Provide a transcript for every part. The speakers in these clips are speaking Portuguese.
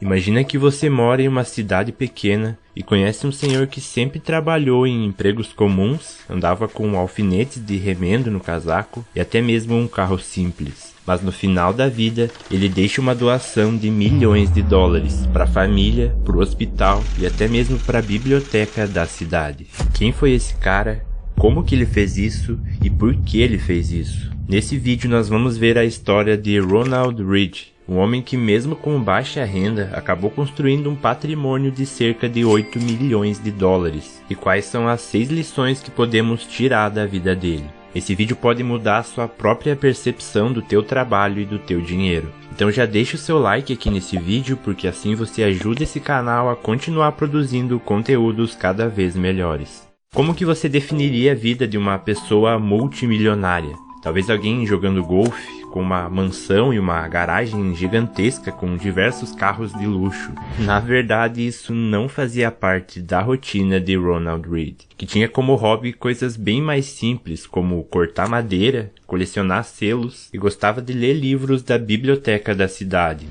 Imagina que você mora em uma cidade pequena e conhece um senhor que sempre trabalhou em empregos comuns, andava com alfinetes de remendo no casaco e até mesmo um carro simples. Mas no final da vida, ele deixa uma doação de milhões de dólares para a família, para o hospital e até mesmo para a biblioteca da cidade. Quem foi esse cara? Como que ele fez isso e por que ele fez isso? Nesse vídeo nós vamos ver a história de Ronald Read, um homem que mesmo com baixa renda acabou construindo um patrimônio de cerca de 8 milhões de dólares. E quais são as 6 lições que podemos tirar da vida dele? Esse vídeo pode mudar a sua própria percepção do teu trabalho e do teu dinheiro. Então já deixa o seu like aqui nesse vídeo, porque assim você ajuda esse canal a continuar produzindo conteúdos cada vez melhores. Como que você definiria a vida de uma pessoa multimilionária? Talvez alguém jogando golfe, com uma mansão e uma garagem gigantesca com diversos carros de luxo. Na verdade, isso não fazia parte da rotina de Ronald Read, que tinha como hobby coisas bem mais simples, como cortar madeira, colecionar selos e gostava de ler livros da biblioteca da cidade.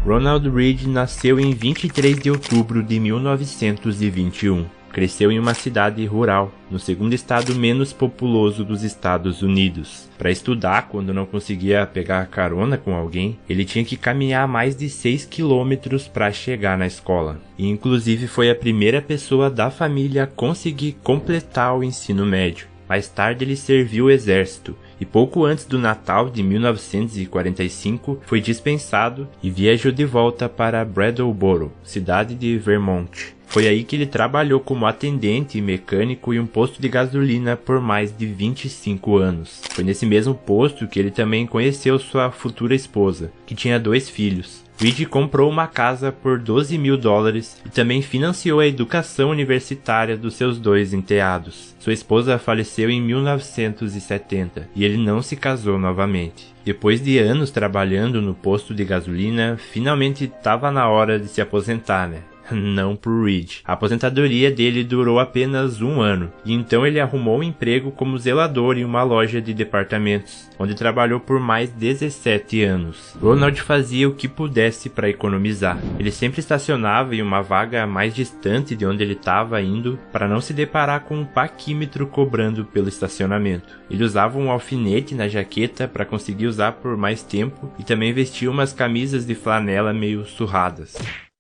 Ronald Read nasceu em 23 de outubro de 1921. Cresceu em uma cidade rural, no segundo estado menos populoso dos Estados Unidos. Para estudar, quando não conseguia pegar carona com alguém, ele tinha que caminhar mais de 6 quilômetros para chegar na escola. E inclusive foi a primeira pessoa da família a conseguir completar o ensino médio. Mais tarde ele serviu o exército, e pouco antes do Natal de 1945 foi dispensado e viajou de volta para Brattleboro, cidade de Vermont. Foi aí que ele trabalhou como atendente, mecânico e um posto de gasolina por mais de 25 anos. Foi nesse mesmo posto que ele também conheceu sua futura esposa, que tinha 2 filhos. Read comprou uma casa por 12 mil dólares e também financiou a educação universitária dos seus 2 enteados. Sua esposa faleceu em 1970 e ele não se casou novamente. Depois de anos trabalhando no posto de gasolina, finalmente estava na hora de se aposentar, né? Não pro Read. A aposentadoria dele durou apenas 1 ano, e então ele arrumou um emprego como zelador em uma loja de departamentos, onde trabalhou por mais 17 anos. Ronald fazia o que pudesse para economizar. Ele sempre estacionava em uma vaga mais distante de onde ele estava indo, para não se deparar com um paquímetro cobrando pelo estacionamento. Ele usava um alfinete na jaqueta para conseguir usar por mais tempo, e também vestia umas camisas de flanela meio surradas.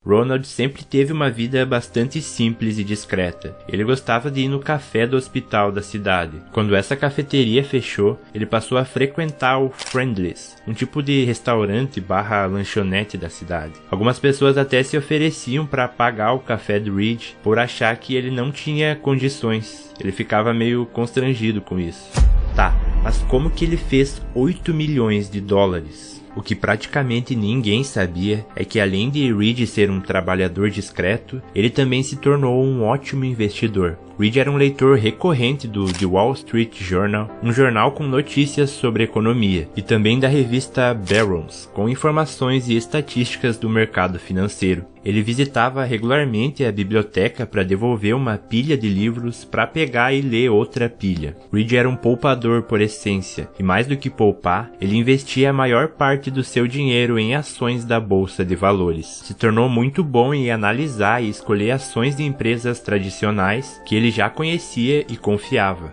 Ronald sempre teve uma vida bastante simples e discreta. Ele gostava de ir no café do hospital da cidade. Quando essa cafeteria fechou, ele passou a frequentar o Friendly's, um tipo de restaurante barra lanchonete da cidade. Algumas pessoas até se ofereciam para pagar o café do Read por achar que ele não tinha condições. Ele ficava meio constrangido com isso. Tá, mas como que ele fez 8 milhões de dólares? O que praticamente ninguém sabia é que além de Read ser um trabalhador discreto, ele também se tornou um ótimo investidor. Read era um leitor recorrente do The Wall Street Journal, um jornal com notícias sobre economia, e também da revista Barron's, com informações e estatísticas do mercado financeiro. Ele visitava regularmente a biblioteca para devolver uma pilha de livros para pegar e ler outra pilha. Read era um poupador por essência, e mais do que poupar, ele investia a maior parte do seu dinheiro em ações da bolsa de valores. Se tornou muito bom em analisar e escolher ações de empresas tradicionais que ele já conhecia e confiava.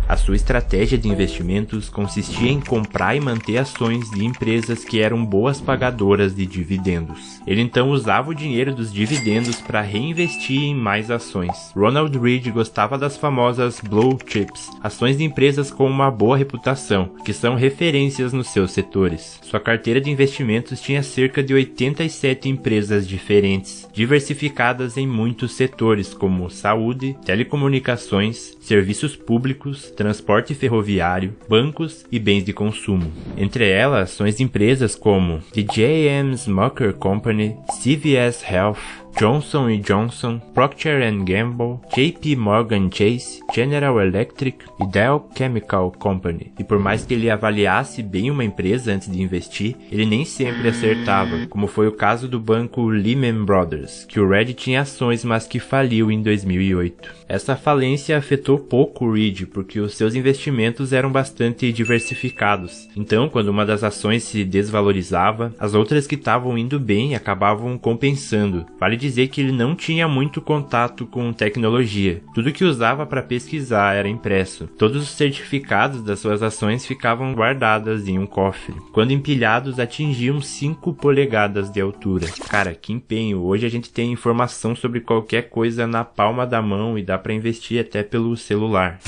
A sua estratégia de investimentos consistia em comprar e manter ações de empresas que eram boas pagadoras de dividendos. Ele então usava o dinheiro dos dividendos para reinvestir em mais ações. Ronald Read gostava das famosas Blue Chips, ações de empresas com uma boa reputação, que são referências nos seus setores. Sua carteira de investimentos tinha cerca de 87 empresas diferentes, diversificadas em muitos setores como saúde, telecomunicações, serviços públicos, transporte ferroviário, bancos e bens de consumo. Entre elas, ações de empresas como The J.M. Smucker Company, CVS Health, Johnson & Johnson, Procter & Gamble, JP Morgan Chase, General Electric e Dow Chemical Company. E por mais que ele avaliasse bem uma empresa antes de investir, ele nem sempre acertava, como foi o caso do banco Lehman Brothers, que o Reed tinha ações, mas que faliu em 2008. Essa falência afetou pouco o Reed, porque os seus investimentos eram bastante diversificados. Então, quando uma das ações se desvalorizava, as outras que estavam indo bem acabavam compensando. Vale dizer que ele não tinha muito contato com tecnologia. Tudo que usava para pesquisar era impresso. Todos os certificados das suas ações ficavam guardadas em um cofre. Quando empilhados, atingiam 5 polegadas de altura. Cara, que empenho! Hoje a gente tem informação sobre qualquer coisa na palma da mão e dá para investir até pelo celular.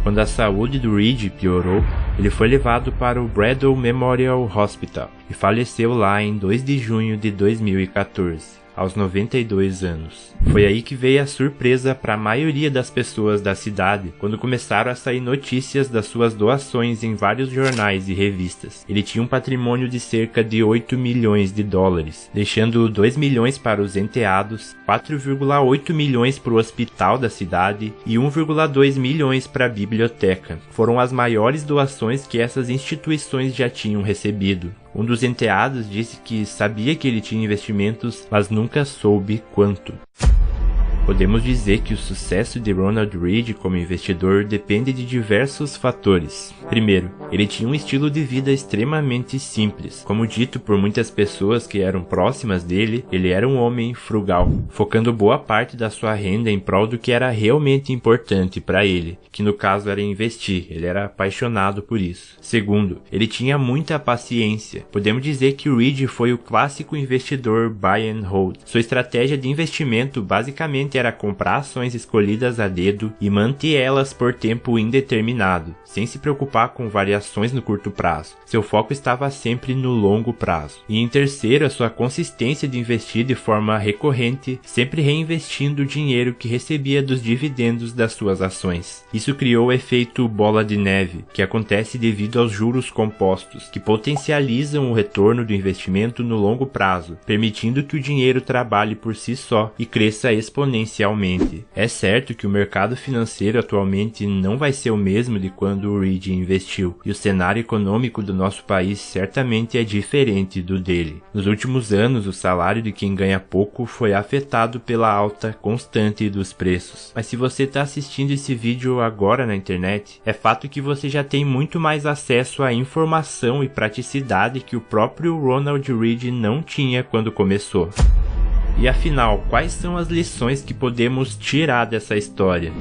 Quando a saúde do Reed piorou, ele foi levado para o Braddock Memorial Hospital e faleceu lá em 2 de junho de 2014. Aos 92 anos. Foi aí que veio a surpresa para a maioria das pessoas da cidade, quando começaram a sair notícias das suas doações em vários jornais e revistas. Ele tinha um patrimônio de cerca de 8 milhões de dólares, deixando 2 milhões para os enteados, 4,8 milhões para o hospital da cidade e 1,2 milhões para a biblioteca. Foram as maiores doações que essas instituições já tinham recebido. Um dos enteados disse que sabia que ele tinha investimentos, mas nunca soube quanto. Podemos dizer que o sucesso de Ronald Reed como investidor depende de diversos fatores. Primeiro, ele tinha um estilo de vida extremamente simples. Como dito por muitas pessoas que eram próximas dele, ele era um homem frugal, focando boa parte da sua renda em prol do que era realmente importante para ele, que no caso era investir. Ele era apaixonado por isso. Segundo, ele tinha muita paciência. Podemos dizer que o Reed foi o clássico investidor buy and hold. Sua estratégia de investimento basicamente era comprar ações escolhidas a dedo e manter elas por tempo indeterminado, sem se preocupar com variações no curto prazo. Seu foco estava sempre no longo prazo. E em terceiro, a sua consistência de investir de forma recorrente, sempre reinvestindo o dinheiro que recebia dos dividendos das suas ações. Isso criou o efeito bola de neve, que acontece devido aos juros compostos, que potencializam o retorno do investimento no longo prazo, permitindo que o dinheiro trabalhe por si só e cresça exponencialmente. É certo que o mercado financeiro atualmente não vai ser o mesmo de quando o Reed investiu, e o cenário econômico do nosso país certamente é diferente do dele. Nos últimos anos, o salário de quem ganha pouco foi afetado pela alta constante dos preços. Mas se você está assistindo esse vídeo agora na internet, é fato que você já tem muito mais acesso à informação e praticidade que o próprio Ronald Reed não tinha quando começou. E afinal, quais são as lições que podemos tirar dessa história?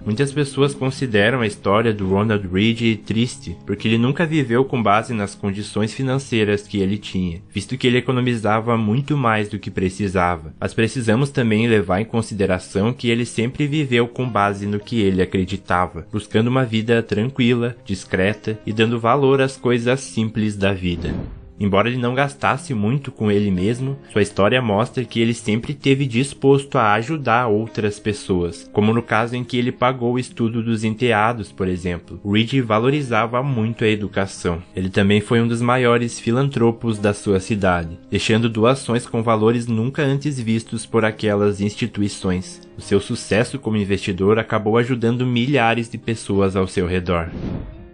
Muitas pessoas consideram a história do Ronald Reed triste, porque ele nunca viveu com base nas condições financeiras que ele tinha, visto que ele economizava muito mais do que precisava. Mas precisamos também levar em consideração que ele sempre viveu com base no que ele acreditava, buscando uma vida tranquila, discreta e dando valor às coisas simples da vida. Embora ele não gastasse muito com ele mesmo, sua história mostra que ele sempre esteve disposto a ajudar outras pessoas, como no caso em que ele pagou o estudo dos enteados, por exemplo. Reed valorizava muito a educação. Ele também foi um dos maiores filantropos da sua cidade, deixando doações com valores nunca antes vistos por aquelas instituições. O seu sucesso como investidor acabou ajudando milhares de pessoas ao seu redor.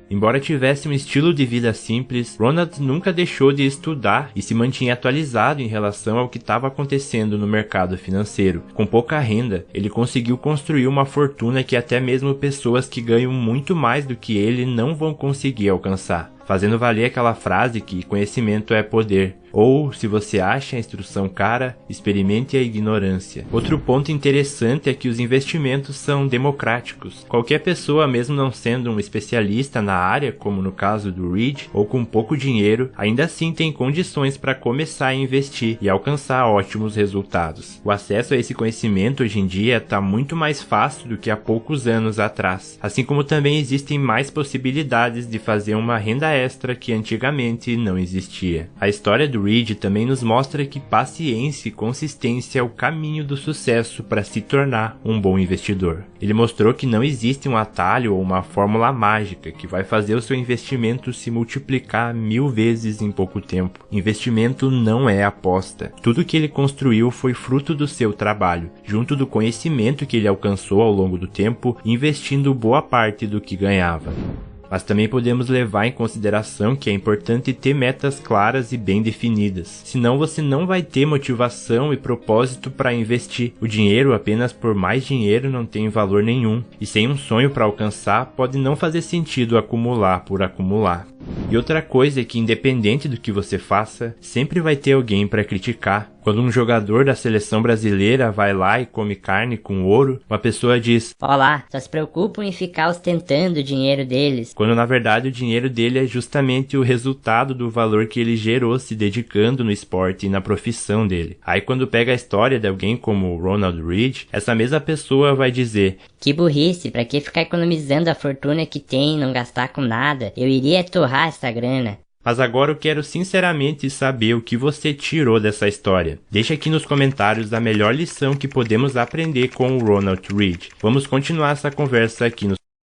Embora tivesse um estilo de vida simples, Ronald nunca deixou de estudar e se mantinha atualizado em relação ao que estava acontecendo no mercado financeiro. Com pouca renda, ele conseguiu construir uma fortuna que até mesmo pessoas que ganham muito mais do que ele não vão conseguir alcançar, fazendo valer aquela frase que conhecimento é poder. Ou, se você acha a instrução cara, experimente a ignorância. Outro ponto interessante é que os investimentos são democráticos. Qualquer pessoa, mesmo não sendo um especialista na área, como no caso do Reed, ou com pouco dinheiro, ainda assim tem condições para começar a investir e alcançar ótimos resultados. O acesso a esse conhecimento hoje em dia está muito mais fácil do que há poucos anos atrás, assim como também existem mais possibilidades de fazer uma renda extra que antigamente não existia. A história do Reed também nos mostra que paciência e consistência é o caminho do sucesso para se tornar um bom investidor. Ele mostrou que não existe um atalho ou uma fórmula mágica que vai fazer o seu investimento se multiplicar 1000 vezes em pouco tempo. Investimento não é aposta. Tudo que ele construiu foi fruto do seu trabalho, junto do conhecimento que ele alcançou ao longo do tempo, investindo boa parte do que ganhava. Mas também podemos levar em consideração que é importante ter metas claras e bem definidas. Senão você não vai ter motivação e propósito para investir. O dinheiro apenas por mais dinheiro não tem valor nenhum. E sem um sonho para alcançar, pode não fazer sentido acumular por acumular. E outra coisa é que independente do que você faça, sempre vai ter alguém para criticar. Quando um jogador da seleção brasileira vai lá e come carne com ouro, uma pessoa diz: "Ó lá, só se preocupam em ficar ostentando o dinheiro deles." Quando na verdade o dinheiro dele é justamente o resultado do valor que ele gerou se dedicando no esporte e na profissão dele. Aí quando pega a história de alguém como o Ronald Reed, essa mesma pessoa vai dizer: "Que burrice, pra que ficar economizando a fortuna que tem e não gastar com nada? Eu iria torrar essa grana." Mas agora eu quero sinceramente saber o que você tirou dessa história. Deixa aqui nos comentários a melhor lição que podemos aprender com o Ronald Reed. Vamos continuar essa conversa aqui nos